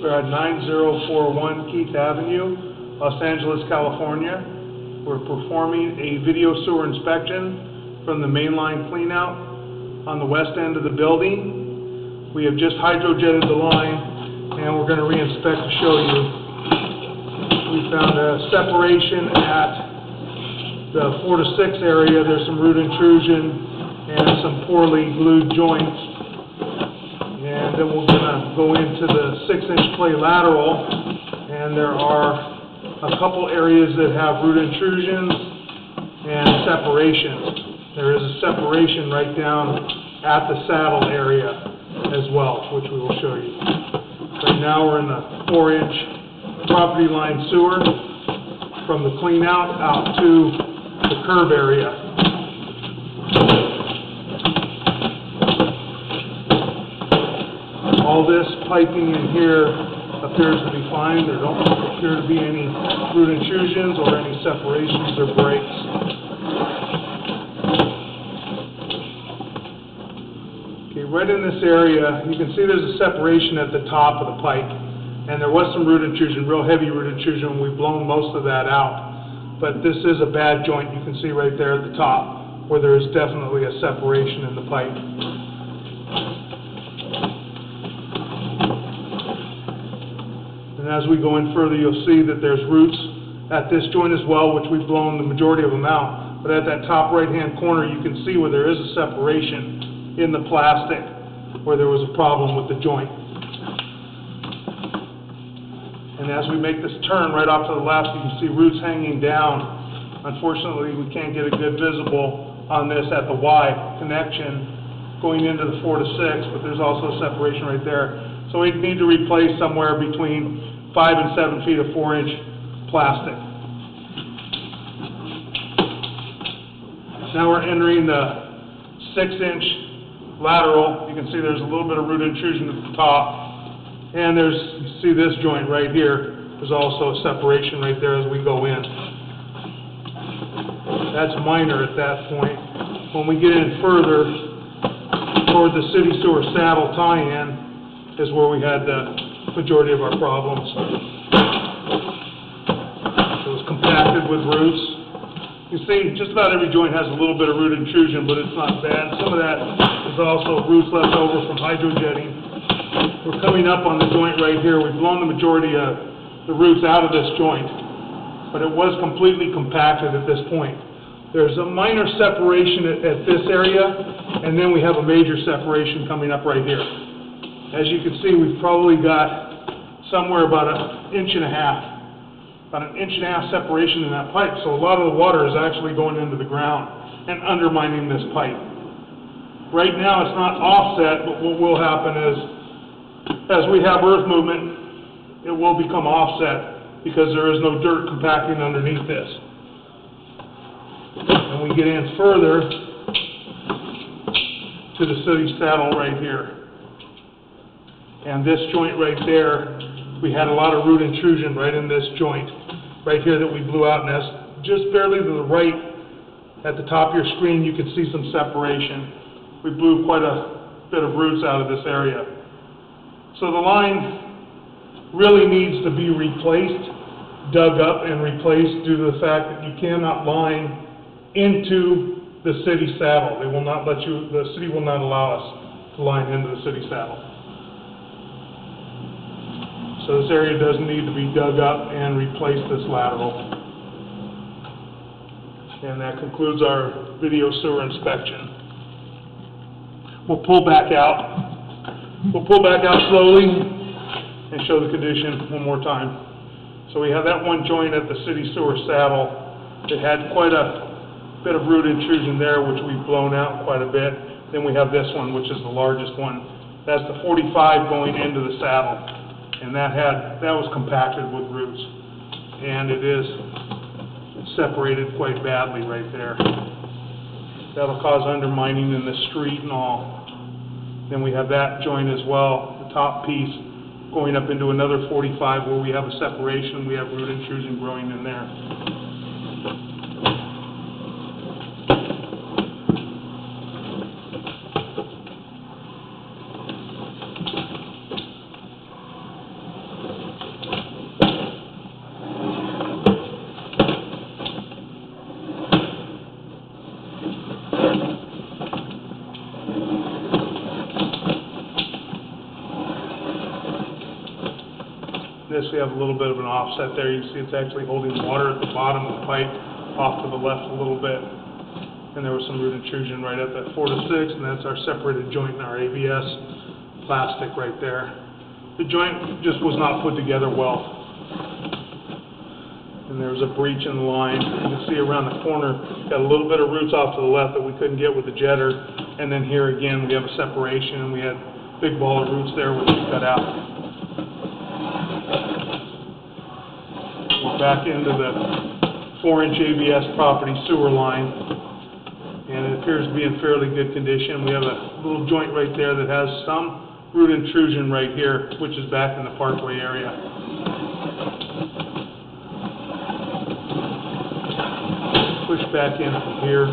We're at 9041 Keith Avenue, Los Angeles, California. We're performing a video sewer inspection from the mainline cleanout on the west end of the building. We have just hydrojetted the line, and we're going to re-inspect to show you. We found a separation at the 4 to 6 area. There's some root intrusion and some poorly glued joints. And then we're going to go into the 6-inch clay lateral, and there are a couple areas that have root intrusions and separations. There is a separation right down at the saddle area as well, which we will show you. Right now we're in the 4-inch property line sewer from the clean out to the curb area. All this piping in here appears to be fine. There don't appear to be any root intrusions or any separations or breaks. Okay, right in this area, you can see there's a separation at the top of the pipe. And there was some root intrusion, real heavy root intrusion. We've blown most of that out. But this is a bad joint. You can see right there at the top where there is definitely a separation in the pipe. And as we go in further, you'll see that there's roots at this joint as well, which we've blown the majority of them out. But at that top right-hand corner, you can see where there is a separation in the plastic where there was a problem with the joint. And as we make this turn right off to the left, you can see roots hanging down. Unfortunately, we can't get a good visible on this at the Y connection going into the 4 to 6, but there's also a separation right there. So we need to replace somewhere between 5 and 7 feet of 4-inch plastic. Now we're entering the 6-inch lateral. You can see there's a little bit of root intrusion at the top. And you see this joint right here. There's also a separation right there as we go in. That's minor at that point. When we get in further toward the city sewer saddle tie-in is where we had the majority of our problems. It was compacted with roots. You see, just about every joint has a little bit of root intrusion, but it's not bad. Some of that is also roots left over from hydrojetting. We're coming up on the joint right here. We've blown the majority of the roots out of this joint, but it was completely compacted at this point. There's a minor separation at this area, and then we have a major separation coming up right here. As you can see, we've probably got somewhere about an inch and a half separation in that pipe. So a lot of the water is actually going into the ground and undermining this pipe. Right now it's not offset, but what will happen is, as we have earth movement, it will become offset because there is no dirt compacting underneath this. And we get in further to the city saddle right here. And this joint right there, we had a lot of root intrusion right in this joint, right here that we blew out. And that's just barely to the right at the top of your screen, you can see some separation. We blew quite a bit of roots out of this area. So the line really needs to be replaced, dug up and replaced due to the fact that you cannot line into the city saddle. They will not let you, the city will not allow us to line into the city saddle. So this area does need to be dug up and replace this lateral. And that concludes our video sewer inspection. We'll pull back out. We'll pull back out slowly and show the condition one more time. So we have that one joint at the city sewer saddle that had quite a bit of root intrusion there, which we've blown out quite a bit. Then we have this one, which is the largest one. That's the 45 going into the saddle. And that was compacted with roots. And it is separated quite badly right there. That'll cause undermining in the street and all. Then we have that joint as well, the top piece, going up into another 45 where we have a separation. We have root intrusion growing in there. this, we have a little bit of an offset there. You see it's actually holding water at the bottom of the pipe off to the left a little bit. And there was some root intrusion right at that 4 to 6, and that's our separated joint in our ABS plastic right there. The joint just was not put together well. And there was a breach in the line. You can see around the corner, got a little bit of roots off to the left that we couldn't get with the jetter. And then here again, we have a separation, and we had a big ball of roots there which we cut out. We're back into the 4-inch ABS property sewer line, and it appears to be in fairly good condition. We have a little joint right there that has some root intrusion right here, which is back in the parkway area. Push back in from here.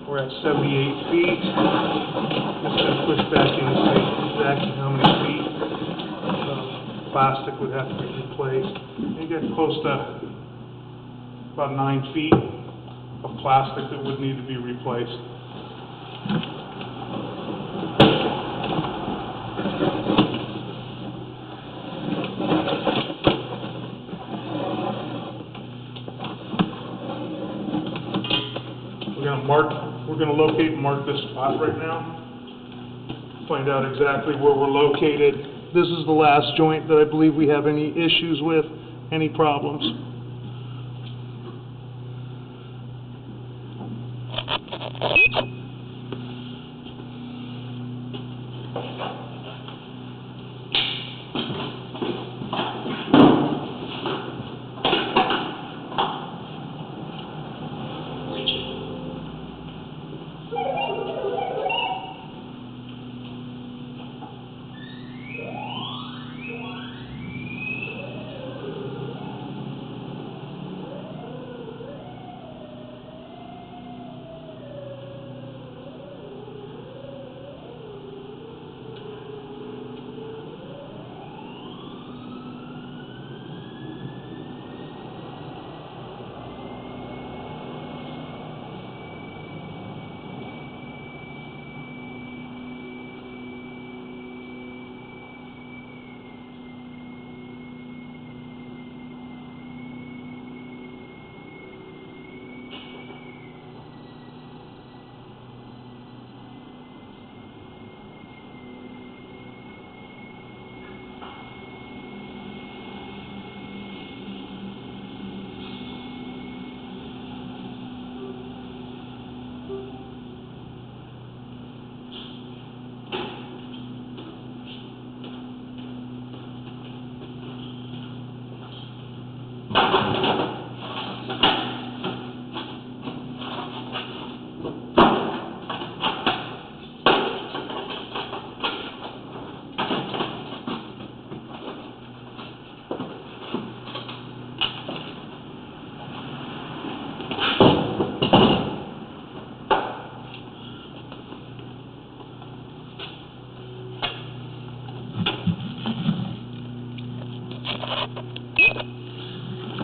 We're at 78 feet. Just going to push back in to see exactly how many feet plastic would have to be replaced. You get close to about 9 feet of plastic that would need to be replaced. We're going to locate and mark this spot right now. Find out exactly where we're located. This is the last joint that I believe we have any issues with, any problems.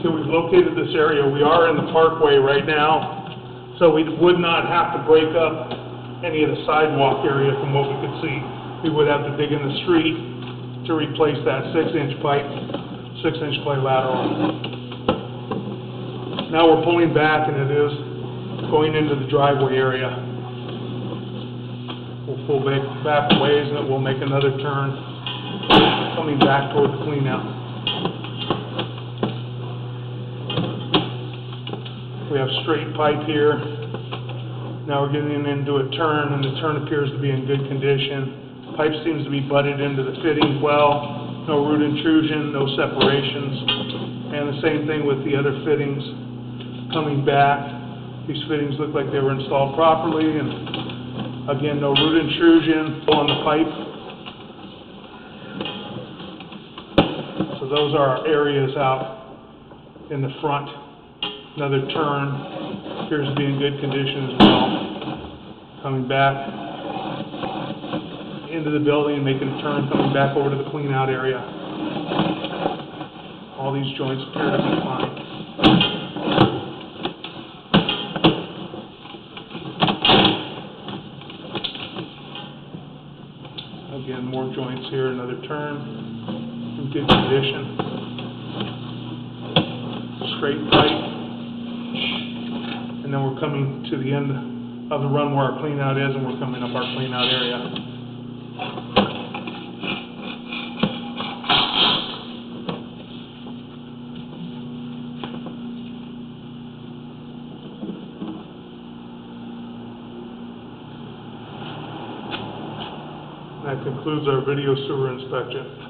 So we've located this area. We are in the parkway right now, so we would not have to break up any of the sidewalk area from what we could see. We would have to dig in the street to replace that 6-inch pipe, 6-inch clay lateral. Now we're pulling back, and it is going into the driveway area. We'll pull back a ways, and we'll make another turn, coming back toward the cleanout. We have straight pipe here. Now we're getting into a turn, and the turn appears to be in good condition. Pipe seems to be butted into the fittings well. No root intrusion, no separations. And the same thing with the other fittings. Coming back, these fittings look like they were installed properly, and again, no root intrusion on the pipe. So those are our areas out in the front. Another turn, appears to be in good condition as well. Coming back into the building, making a turn, coming back over to the clean out area. All these joints appear to be fine. Again, more joints here, another turn. good condition. Straight pipe. And then we're coming to the end of the run where our clean out is, and we're coming up our clean out area. That concludes our video sewer inspection.